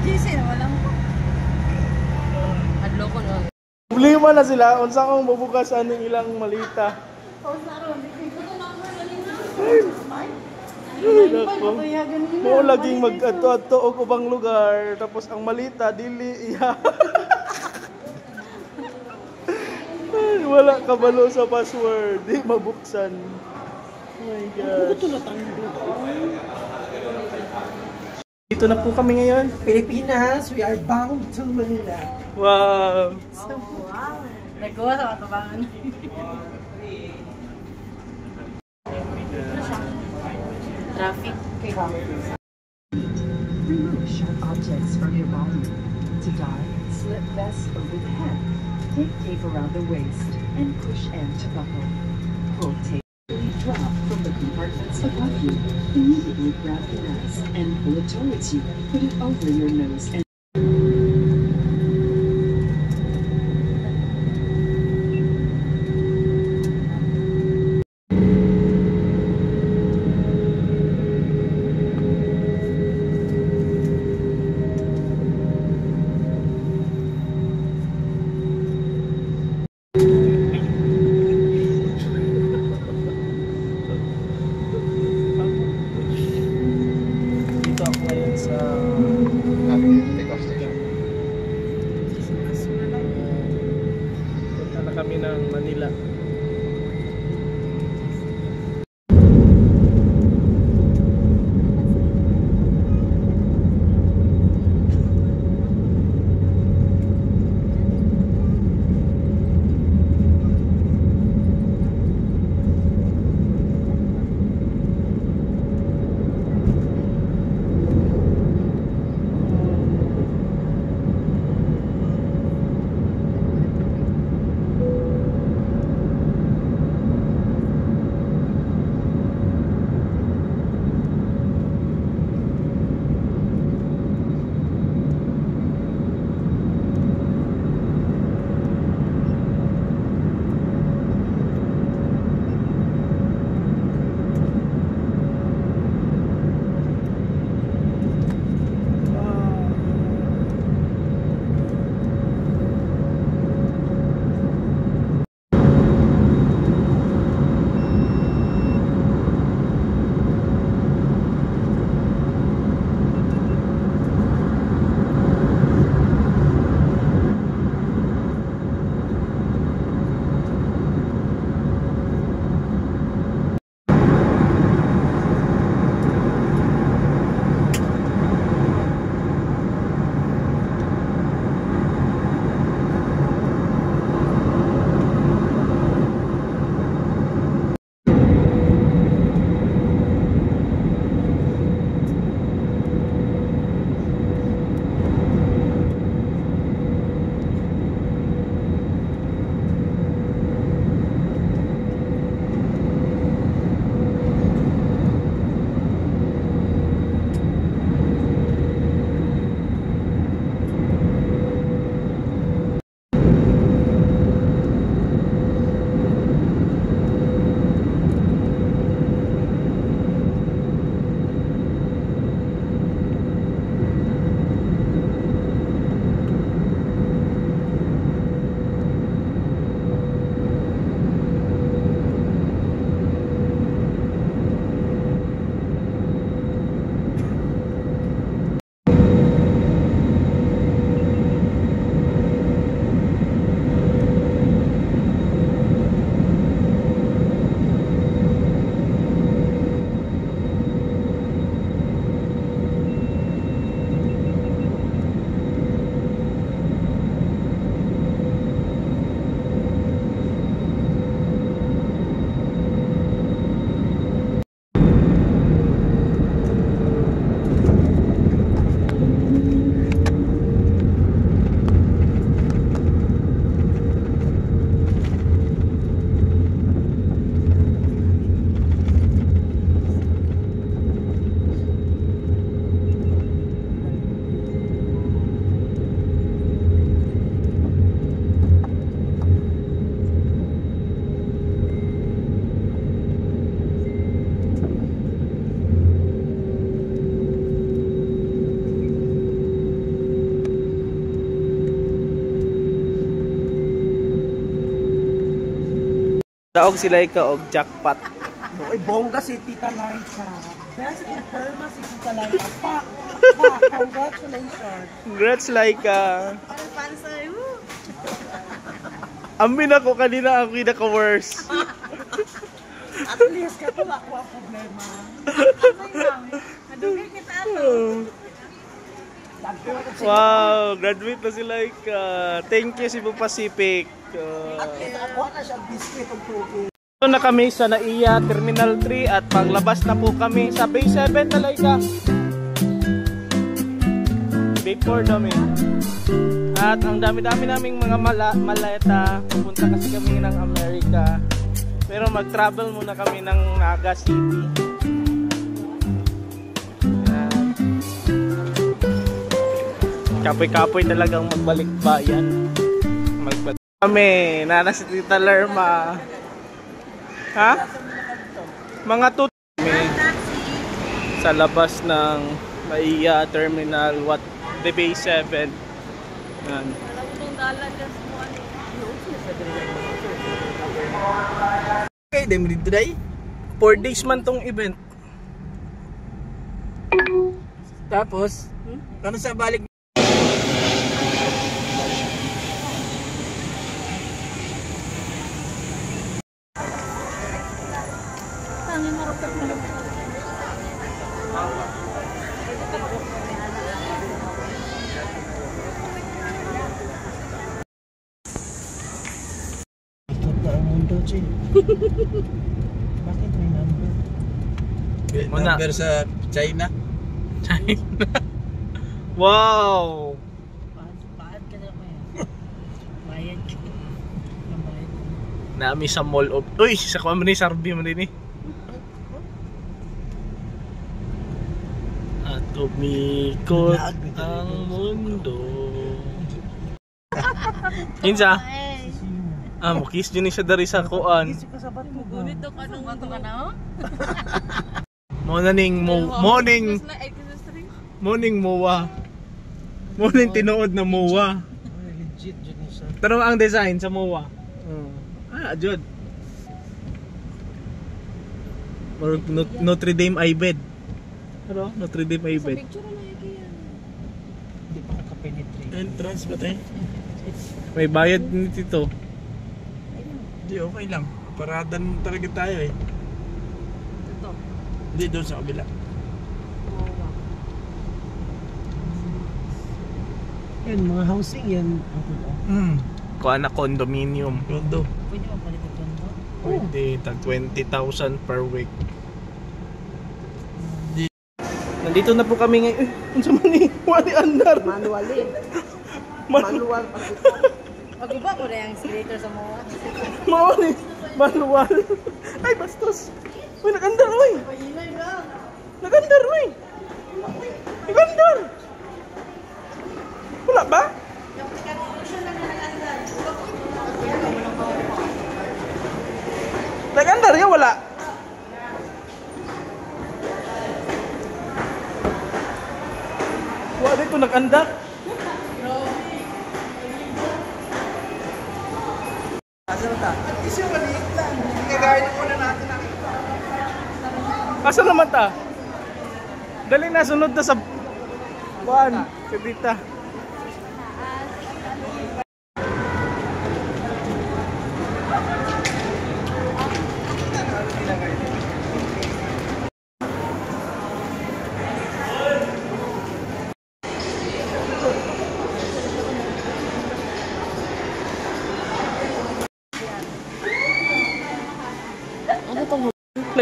GC na walang adlo ko no. Problema na sila unsa kung mabukas aning ilang malita. Mo laging mag-adto-adto og ubang lugar tapos ang malita dili iya. Wala kabalo sa password, di mabuksan. Oh my gosh. Dito na po kami ngayon. Pilipinas, we are bound to Manila. Wow. Wow. Nagawa sa katabangan. Traffic. Remove sharp objects from your body. To dive, slip vest over the head. Take tape around the waist and push end to buckle. Pull tape. Drop from the compartments above you. Immediately grab the mask and pull it towards you. Put it over your nose and Dito ako ngayon sa Daog sila ikaw og jackpot. Uy, bongga si Tita Liza. Best in Perma si Tita Liza. Pa! Congratulations. Congrats, Laika. Alpansay, Amin ako kanina ang pinaka-worst. At least ka wala ko ang problema. Nadugay kita ato. Wow, graduate na si Laika. Thank you, Cebu Pacific. At least ako na siya biscuit ng tubig. Ito na kami sa NAIA Terminal 3 at paglabas na po kami sa Bay 7 na Laika. Bay 4 kami. At ang dami-dami naming mga maleta. Pupunta kasi kami ng Amerika. Pero mag-travel muna kami ng Naga City. Kapoy-kapoy talagang magbalik bayan. Magbalik kami. Nana si Tita Lerma. Ha? Mga kami sa labas ng NAIA Terminal the Bay 7. Yan. Okay, demo dito today. 4 days man tong event. Tapos, ano sa balik? Bakit may number? Muna. Number sa China. China. Wow! Bayad ka na kaya. Bayad ka. Bayad. Nami sa Mall of... Uy! Sa kuha mo ni Sarbi mo din eh. At umikot ang mundo. Insa? Mukis dyan siya dari sa kuan. Gunit to ka nung bato ka na, oh? Morning mowa. Morning tinuod na mowa. Legit yun siya. Pero ang design sa mowa. Jud. Notre Dame Ibed. Pero Notre Dame Ibed. Hindi pa nakapenetrate. Entrance ba tayo? May bayad nito. Hindi, okay lang. Paradan talaga tayo eh. Ito. Hindi, doon sa kabila. Yan, mga housing yan. Kuha na condominium. Condo. Pwede mo palit ito nito? Pwede, tag 20,000 per week. Nandito na po kami ngayon. Ano sa mani? Wali andar. Manually. Manual. Mag-iba ko na yung escalator sa mga. Mawali. Manual. Ay, bastos. Uy, nag-andar, uy. Nag-andar, uy. Nag-andar. Wala ba? Nag-andar ya, wala. Wala dito nag-andar. Asa naman ta? Dali na, sunod na sa buwan. Kadita.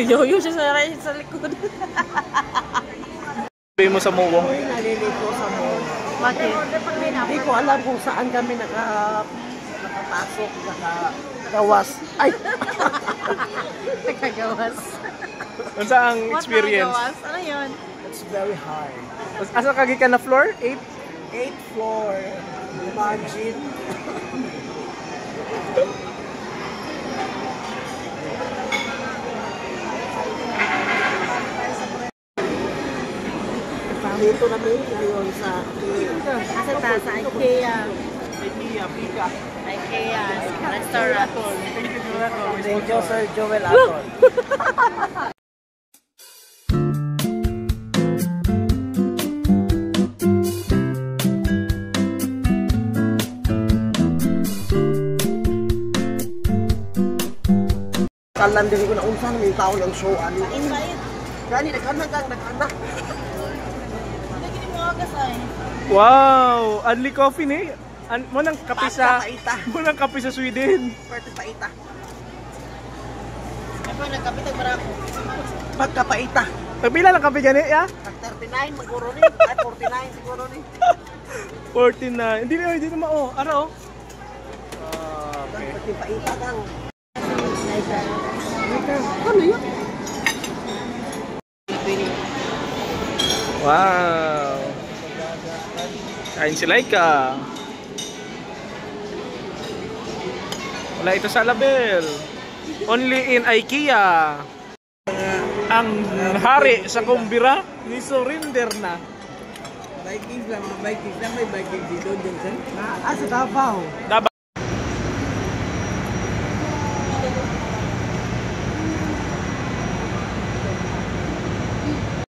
Yoyo siya sa likod. Sabi mo sa muwo. Nalilito sa mall. Bakit? Hindi ko alam kung saan kami nakapasok, nakagawas. Ay! Nagkagawas. Ano sa ang experience? What nagagawas? Ano yun? It's very high. Asa kagi ka na floor? 8? 8th floor. Imagine. Dito na ngayon sa Asa ta? Sa IKEA. IKEA, Pika. IKEA restaurant. Thank you, Jurato. Thank you, Sir Joel Aton. Kalan din ko na unsan may tao ng show ani. Invite. Gani nagkana. Hindi mo agas ay. Wow! Only coffee ni. Mo nang kape sa Paita. mo nang kape sa Sweden. Pwede paita. Ako nagkapitag para ako. Pagkapaita. Pagpila lang kape gani ya? Tag 39 siguro ni. Ay 49 siguro ni. 49. Hindi na mao. Ara oh. Okay. Pati paita kang. Ano yun? Wow! Kain si Laika. Wala ito sa label. Only in IKEA. Ang hari sa kumbira ni surrender na. Vikings lang, mga Vikings lang. May Vikings dito, Johnson. Sa Davao.